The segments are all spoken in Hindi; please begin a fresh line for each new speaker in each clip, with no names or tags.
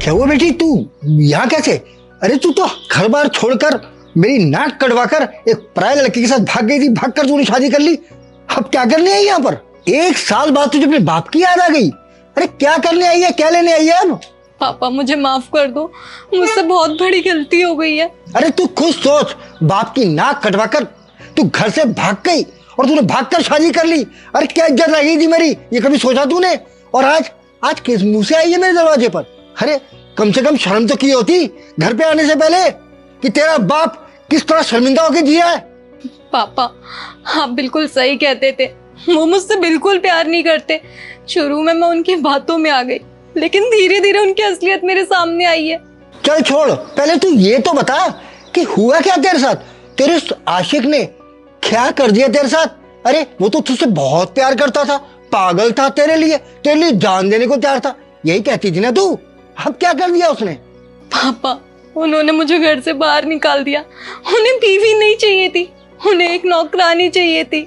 क्या हुआ बेटी, तू यहाँ कैसे? अरे तू तो घर बार छोड़कर मेरी नाक कटवाकर एक पराये लड़के के साथ भाग गई थी, भाग कर तूने शादी कर ली। अब क्या करने आई यहाँ पर? 1 साल बाद तुझे अपने बाप की याद आ गई। अरे क्या करने आई है, क्या लेने आई है अब?
पापा मुझे माफ कर दो, मुझसे बहुत बड़ी गलती हो गई है।
अरे तू खुद सोच, बाप की नाक कटवाकर तू घर से भाग गई और तूने भागकर शादी कर ली। अरे क्या इज्जत रह गई थी मेरी, ये कभी सोचा तूने? और आज किस मुंह से आई है मेरे दरवाजे पर? अरे कम से कम शर्म तो की होती घर पे आने से पहले कि तेरा बाप किस तरह शर्मिंदा होकर जिया है।
पापा आप बिल्कुल सही कहते थे, वो मुझसे बिल्कुल प्यार नहीं करते। शुरू में मैं उनकी बातों में आ गई, लेकिन धीरे धीरे उनकी असलियत मेरे सामने आई है।
चल छोड़, पहले तू ये तो बता कि हुआ क्या तेरे साथ? तेरे उस आशिक ने क्या कर दिया तेरे साथ? अरे वो तो तुझसे बहुत प्यार करता था, पागल था तेरे लिए जान देने को तैयार था, यही कहती थी ना तू। अब क्या कर दिया उसने?
पापा उन्होंने मुझे घर से बाहर निकाल दिया। उन्हें बीवी नहीं चाहिए थी, उन्हें एक नौकरानी चाहिए थी।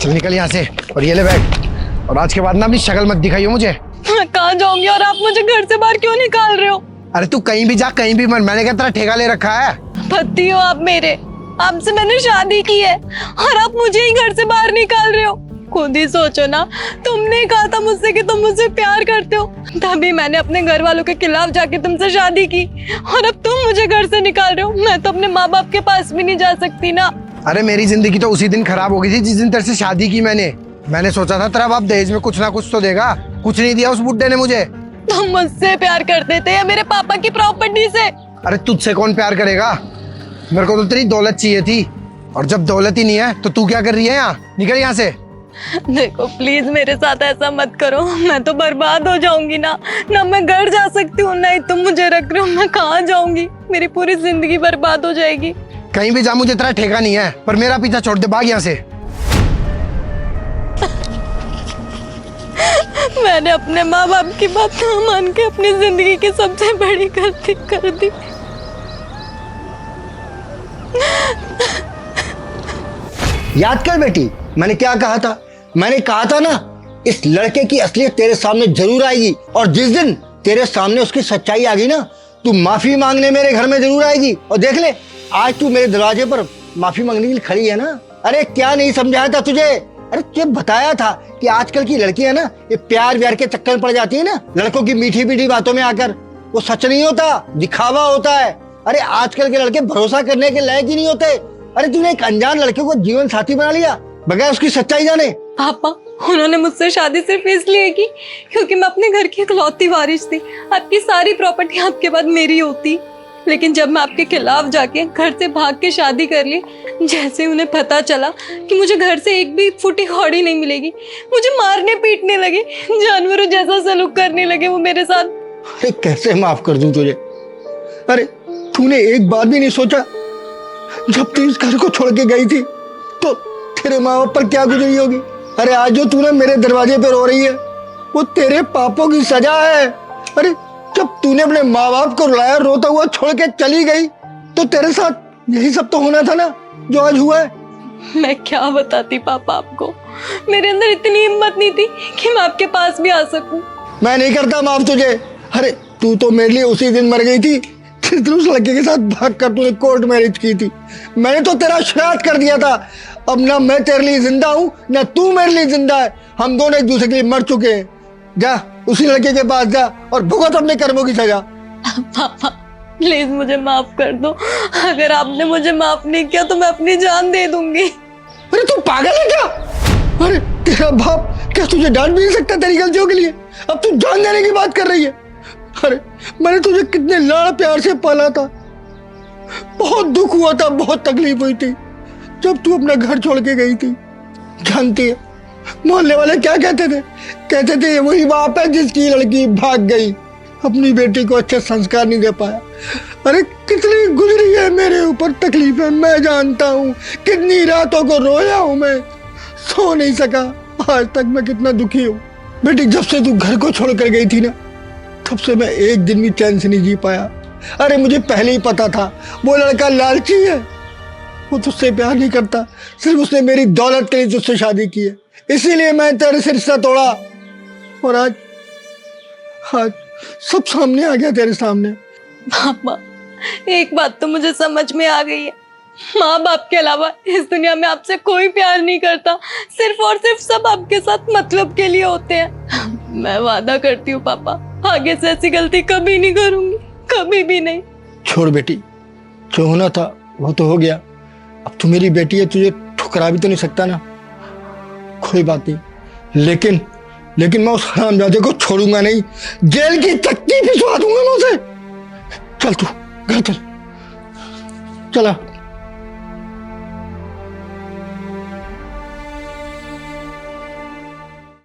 चल निकल यहाँ से और ये ले बैग, और आज के बाद ना अपनी शक्ल मत दिखाइयो मुझे।
मैं कहाँ जाऊंगी और आप मुझे घर से बाहर क्यों निकाल रहे हो?
अरे तू कहीं भी जा, कहीं भी मत, मैंने क्या तेरा ठेका ले रखा है?
पति हो आप मेरे, आपसे मैंने शादी की है और आप मुझे ही घर से बाहर निकाल रहे हो। खुद ही सोचो ना, तुमने कहा था मुझसे कि तुम मुझसे प्यार करते हो, तभी मैंने अपने घर वालों के खिलाफ जाके तुमसे शादी की, और अब तुम मुझे घर से निकाल रहे हो। मैं तो अपने माँ बाप के पास भी नहीं जा सकती ना।
अरे मेरी जिंदगी तो उसी दिन खराब हो गई थी जिस दिन तेरे से शादी की मैंने सोचा था तेरा बाप दहेज में कुछ ना कुछ तो देगा, कुछ नहीं दिया उस बुड्ढे ने मुझे।
तुम मुझसे प्यार करते थे या मेरे पापा की प्रॉपर्टी से?
अरे तुझसे कौन प्यार करेगा, मेरे को तो तेरी दौलत चाहिए थी, और जब दौलत ही नहीं है तो तू क्या कर रही है यहाँ? निकल यहाँ से।
देखो प्लीज मेरे साथ ऐसा मत करो, मैं तो बर्बाद हो जाऊंगी ना मैं घर जा सकती हूँ ना ही तुम मुझे रख रहे हो। मैं कहाँ जाऊंगी, मेरी पूरी जिंदगी बर्बाद हो जाएगी।
कहीं भी जा, मुझे तेरा ठेका नहीं है, पर मेरा पीछा छोड़ दे, भाग यहाँ से।
मैंने अपने माँ बाप की बात ना मान के अपनी जिंदगी की सबसे बड़ी गलती कर दी।
याद कर बेटी, मैंने क्या कहा था? मैंने कहा था ना, इस लड़के की असलियत तेरे सामने जरूर आएगी, और जिस दिन तेरे सामने उसकी सच्चाई आ गई ना, तू माफी मांगने मेरे घर में जरूर आएगी। और देख ले, आज तू मेरे दरवाजे पर माफी मांगने के लिए खड़ी है ना। अरे क्या नहीं समझाया था तुझे? अरे तुझे बताया था कि आजकल की लड़कियां ना ये प्यार व्यार के चक्कर में पड़ जाती है ना, लड़कों की मीठी मीठी बातों में आकर। वो सच नहीं होता, दिखावा होता है। अरे आजकल के लड़के भरोसा करने के लायक ही नहीं होते। अरे तूने एक अनजान लड़के को जीवन साथी बना लिया बगैर उसकी सच्चाई जाने।
पापा उन्होंने मुझसे शादी सिर्फ इसलिए की क्योंकि मैं अपने घर की इकलौती वारिस थी। आपकी सारी प्रॉपर्टी आपके बाद मेरी होती, लेकिन जब मैं आपके खिलाफ जाके घर से भाग के शादी कर ली, जैसे उन्हें पता चला कि मुझे घर से एक भी फूटी कौड़ी नहीं मिलेगी, मुझे मारने पीटने लगे, जानवरों जैसा सलूक करने लगे वो मेरे साथ।
अरे कैसे माफ कर दूं तुझे? अरे तूने एक बार भी नहीं सोचा जब तू इस घर को छोड़ के गई थी तो तेरे माँ बाप पर क्या गुजरी होगी? अरे आज जो तूने मेरे दरवाजे पे रो रही है वो तेरे पापों की सजा है। अरे जब तूने अपने माँ बाप को रुलाया, रोता हुआ छोड़ के चली गई, तो तेरे साथ यही सब तो होना था ना जो आज हुआ है।
मैं क्या बताती पापा आपको, मेरे अंदर इतनी हिम्मत नहीं थी कि मैं आपके पास भी आ सकूं।
मैं नहीं करता माफ तुझे। अरे तू तो मेरे लिए उसी दिन मर गई थी जिस दिन उस लड़के के साथ भाग कर तूने कोर्ट मैरिज की थी। मैंने तो तेरा श्राद्ध कर दिया था। अब ना मैं तेरे लिए जिंदा हूँ ना तू मेरे लिए जिंदा है, हम दोनों एक दूसरे के लिए मर चुके हैं। जा उसी लड़के के पास जा और भुगत अपने कर्मों की सजा।
पापा प्लीज मुझे माफ कर दो, अगर आपने मुझे माफ नहीं किया तो मैं अपनी जान दे दूंगी।
अरे तू पागल है क्या? अरे तेरा बाप क्या तुझे डांट भी नहीं सकता तेरी गलतियों के लिए? अब तू जान देने की बात कर रही है? अरे मैंने तुझे कितने लाड़ प्यार से पाला था, बहुत दुख हुआ था, बहुत तकलीफ हुई थी जब तू अपना घर छोड़ के गई थी। जानती है मोहल्ले वाले क्या कहते थे? कहते थे वही बाप है जिसकी लड़की भाग गई, अपनी बेटी को अच्छे संस्कार नहीं दे पाया। अरे कितनी गुजरी है मेरे ऊपर तकलीफें, मैं जानता हूँ। कितनी रातों को रोया हूँ मैं, सो नहीं सका। आज तक मैं कितना दुखी हूँ। बेटी जब से तू घर को छोड़ कर गई थी ना, तब से मैं एक दिन भी चैन से नहीं जी पाया। अरे मुझे पहले ही पता था वो लड़का लालची है, वो तुझसे प्यार नहीं करता, सिर्फ उसने मेरी दौलत के लिए तुझसे शादी की है, इसीलिए मैं तेरे से रिश्ता तोड़ा। और आज आज सब सामने आ गया तेरे सामने।
पापा, एक बात तो मुझे समझ में आ गई है, माँ बाप के अलावा इस दुनिया में आपसे कोई प्यार नहीं करता, सिर्फ और सिर्फ सब आपके साथ मतलब के लिए होते हैं। मैं वादा करती हूँ पापा, आगे से ऐसी गलती कभी नहीं करूंगी, कभी भी नहीं। छोड़
बेटी, जो होना था वो तो हो गया। अब तू मेरी बेटी है, तुझे ठुकरा भी तो नहीं सकता ना। कोई बात नहीं, लेकिन मैं उस हरामजादे को छोड़ूंगा नहीं, जेल की तख्ती पिछवा दूंगा मैं उसे। चल तू घर चल, चला।